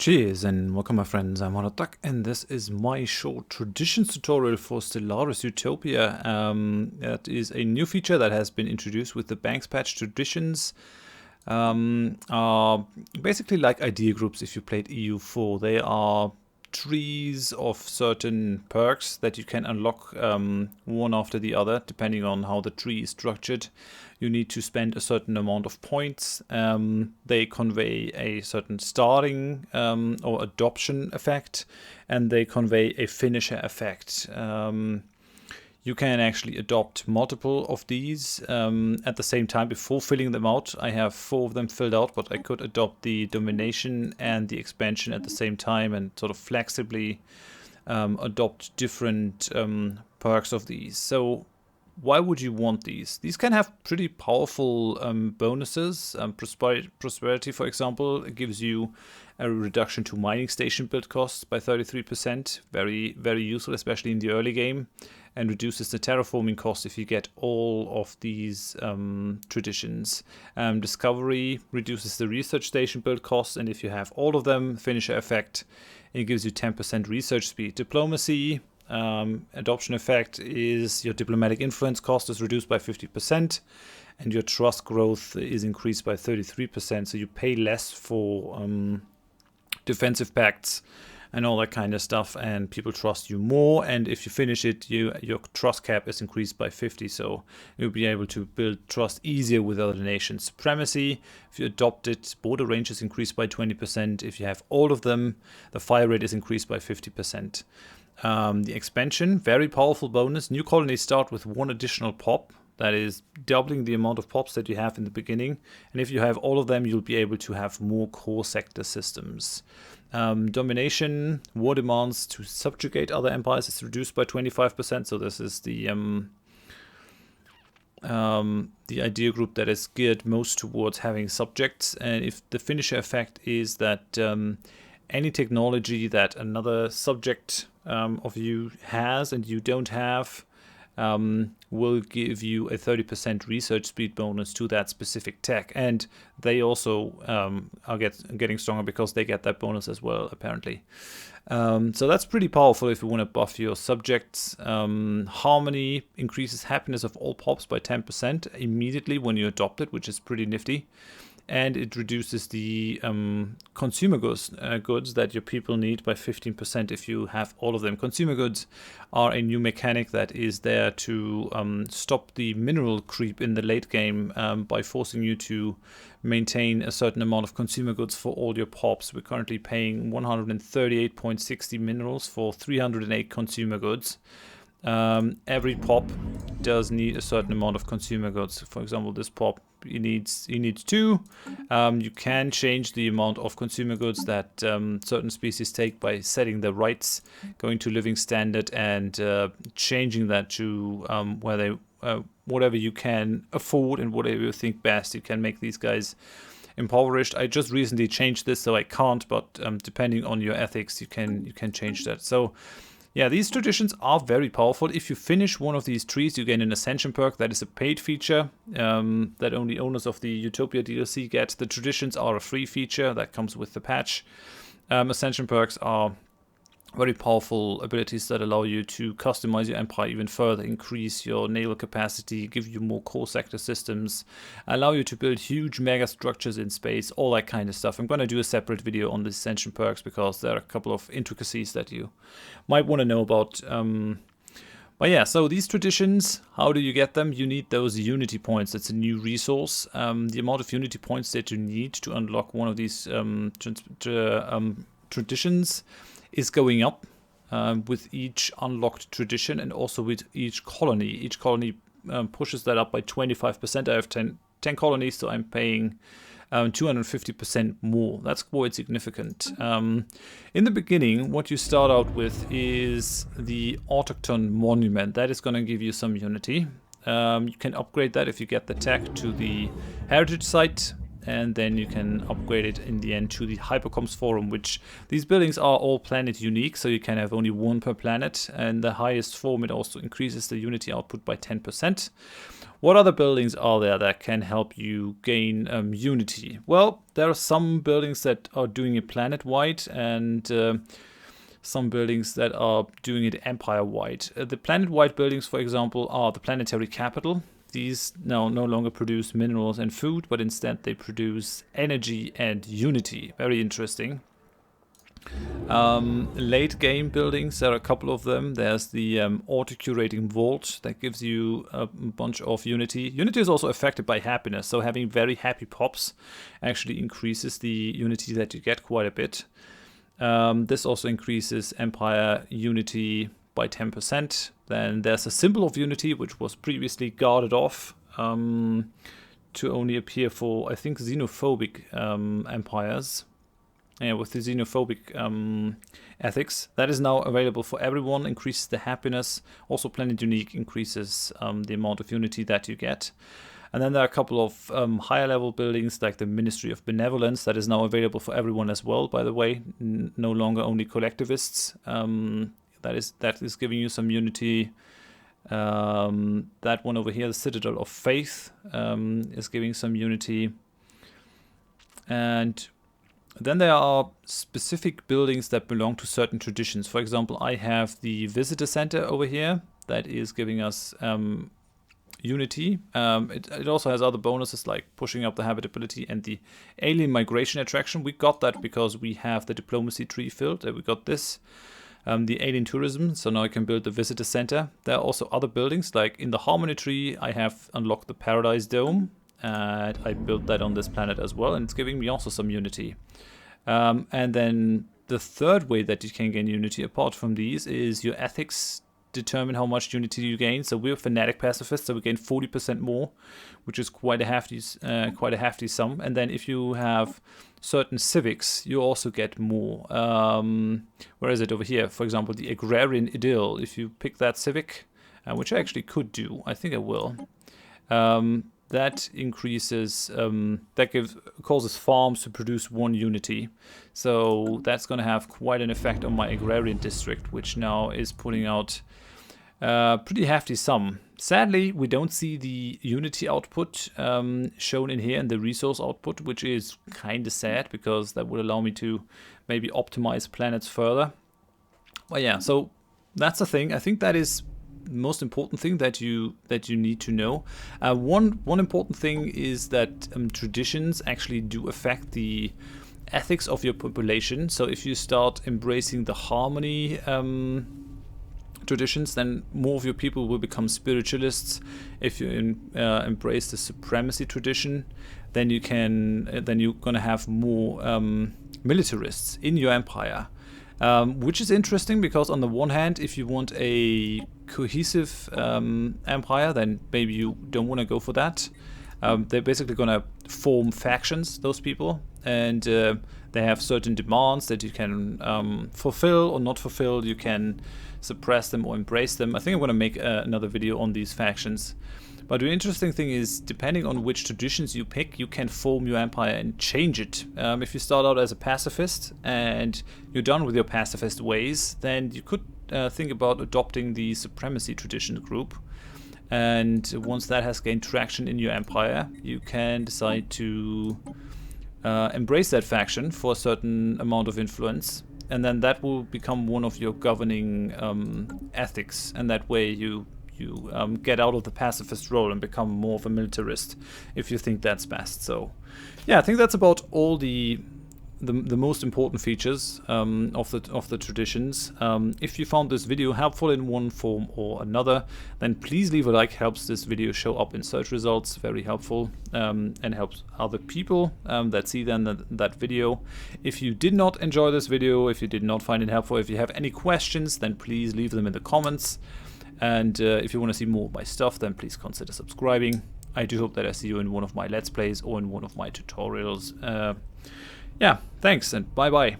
Cheers and welcome my friends, I'm Horath and this is my short traditions tutorial for Stellaris Utopia. That is a new feature that has been introduced with the Banks patch. Traditions are basically like idea groups if you played EU4. They are trees of certain perks that you can unlock one after the other depending on how the tree is structured. You need to spend a certain amount of points. They convey a certain starting or adoption effect, and they convey a finisher effect. You can actually adopt multiple of these at the same time before filling them out. I have 4 of them filled out, but I could adopt the domination and the expansion at the same time and sort of flexibly adopt different perks of these. So why would you want these? These can have pretty powerful bonuses. Prosperity, for example, gives you a reduction to mining station build costs by 33%. Very, very useful, especially in the early game. And reduces the terraforming cost if you get all of these traditions. Discovery reduces the research station build cost, and if you have all of them, finisher effect, it gives you 10% research speed. Diplomacy, adoption effect is your diplomatic influence cost is reduced by 50%, and your trust growth is increased by 33%. So you pay less for defensive pacts and all that kind of stuff, and people trust you more. And if you finish it, your trust cap is increased by 50, so you'll be able to build trust easier with other nations. Supremacy, if you adopt it, border range is increased by 20%. If you have all of them, the fire rate is increased by 50%. The expansion, very powerful bonus. New colonies start with 1 additional pop. That is doubling the amount of pops that you have in the beginning. And if you have all of them, you'll be able to have more core sector systems. Domination, war demands to subjugate other empires is reduced by 25%. So this is the idea group that is geared most towards having subjects. And if the finisher effect is that any technology that another subject of you has and you don't have will give you a 30% research speed bonus to that specific tech, and they also are getting stronger because they get that bonus as well, apparently. So that's pretty powerful if you want to buff your subjects. Harmony increases happiness of all pops by 10% immediately when you adopt it, which is pretty nifty. And it reduces the consumer goods that your people need by 15% if you have all of them. Consumer goods are a new mechanic that is there to stop the mineral creep in the late game by forcing you to maintain a certain amount of consumer goods for all your pops. We're currently paying 138.60 minerals for 308 consumer goods. Every pop does need a certain amount of consumer goods. For example, this pop, he needs 2. You can change the amount of consumer goods that certain species take by setting the rights, going to living standard, and changing that to where they whatever you can afford and whatever you think best. You can make these guys impoverished. I just recently changed this, so I can't. But depending on your ethics, you can change that. So yeah, these traditions are very powerful. If you finish one of these trees, you gain an Ascension perk. That is a paid feature that only owners of the Utopia DLC get. The traditions are a free feature that comes with the patch. Ascension perks are very powerful abilities that allow you to customize your empire even further, increase your naval capacity, give you more core sector systems, allow you to build huge mega structures in space, all that kind of stuff. I'm going to do a separate video on the Ascension perks because there are a couple of intricacies that you might want to know about. But yeah, so these traditions, how do you get them? You need those unity points. That's a new resource. The amount of unity points that you need to unlock one of these traditions is going up with each unlocked tradition and also with each colony. Each colony pushes that up by 25%. I have 10 colonies, so I'm paying 250% more. That's quite significant. In the beginning, what you start out with is the Autochthon Monument. That is going to give you some unity. You can upgrade that if you get the tech to the Heritage Site. and then you can upgrade it in the end to the Hypercoms Forum, which these buildings are all planet unique, so you can have only one per planet, and the highest form it also increases the Unity output by 10%. What other buildings are there that can help you gain Unity? Well, there are some buildings that are doing it planet-wide, and some buildings that are doing it empire-wide. The planet-wide buildings, for example, are the planetary capital. These now no longer produce minerals and food, but instead they produce energy and Unity. Very interesting. Late game buildings, there are a couple of them. There's the auto-curating vault that gives you a bunch of Unity. Unity is also affected by happiness, so having very happy pops actually increases the Unity that you get quite a bit. This also increases Empire Unity by 10%. Then there's a symbol of Unity, which was previously guarded off to only appear for, I think, xenophobic empires. Yeah, with the xenophobic ethics. That is now available for everyone, increases the happiness. Also Planet Unique increases the amount of Unity that you get. And then there are a couple of higher level buildings like the Ministry of Benevolence that is now available for everyone as well, by the way. No longer only collectivists. That is giving you some Unity. That one over here, the Citadel of Faith, is giving some Unity. And then there are specific buildings that belong to certain traditions. For example, I have the Visitor Center over here that is giving us Unity. It also has other bonuses like pushing up the habitability and the alien migration attraction. We got that because we have the diplomacy tree filled. We got this. The alien tourism, so now I can build the Visitor Center. There are also other buildings, like in the Harmony tree, I have unlocked the Paradise Dome. And I built that on this planet as well, and it's giving me also some Unity. And then the third way that you can gain Unity apart from these is your ethics determine how much Unity you gain. So we're fanatic pacifists, so we gain 40% more, which is quite a hefty sum. And then if you have certain civics, you also get more. Where is it over here? For example, the agrarian idyll. If you pick that civic, which I actually could do, I think I will. That increases, causes farms to produce 1 Unity. So that's going to have quite an effect on my agrarian district, which now is putting out pretty hefty sum. Sadly, we don't see the Unity output shown in here in the resource output, which is kind of sad because that would allow me to maybe optimize planets further. But yeah, so that's the thing. I think that is most important thing that you need to know. One important thing is that traditions actually do affect the ethics of your population. So if you start embracing the harmony traditions, then more of your people will become spiritualists. If you embrace the supremacy tradition, then you're gonna have more militarists in your empire. Which is interesting because on the one hand, if you want a cohesive empire, then maybe you don't want to go for that. They're basically going to form factions, those people, and they have certain demands that you can fulfill or not fulfill. You can suppress them or embrace them. I think I'm going to make another video on these factions. But the interesting thing is, depending on which traditions you pick, you can form your empire and change it. If you start out as a pacifist and you're done with your pacifist ways, then you could think about adopting the supremacy tradition group. And once that has gained traction in your empire, you can decide to embrace that faction for a certain amount of influence. And then that will become one of your governing ethics. And that way you get out of the pacifist role and become more of a militarist if you think that's best. So yeah, I think that's about all the most important features of the traditions. If you found this video helpful in one form or another, then please leave a like. Helps this video show up in search results, very helpful, and helps other people that see then that video. If you did not enjoy this video, if you did not find it helpful, if you have any questions, then please leave them in the comments. And if you want to see more of my stuff, then please consider subscribing. I do hope that I see you in one of my Let's Plays or in one of my tutorials. Yeah, thanks and bye-bye.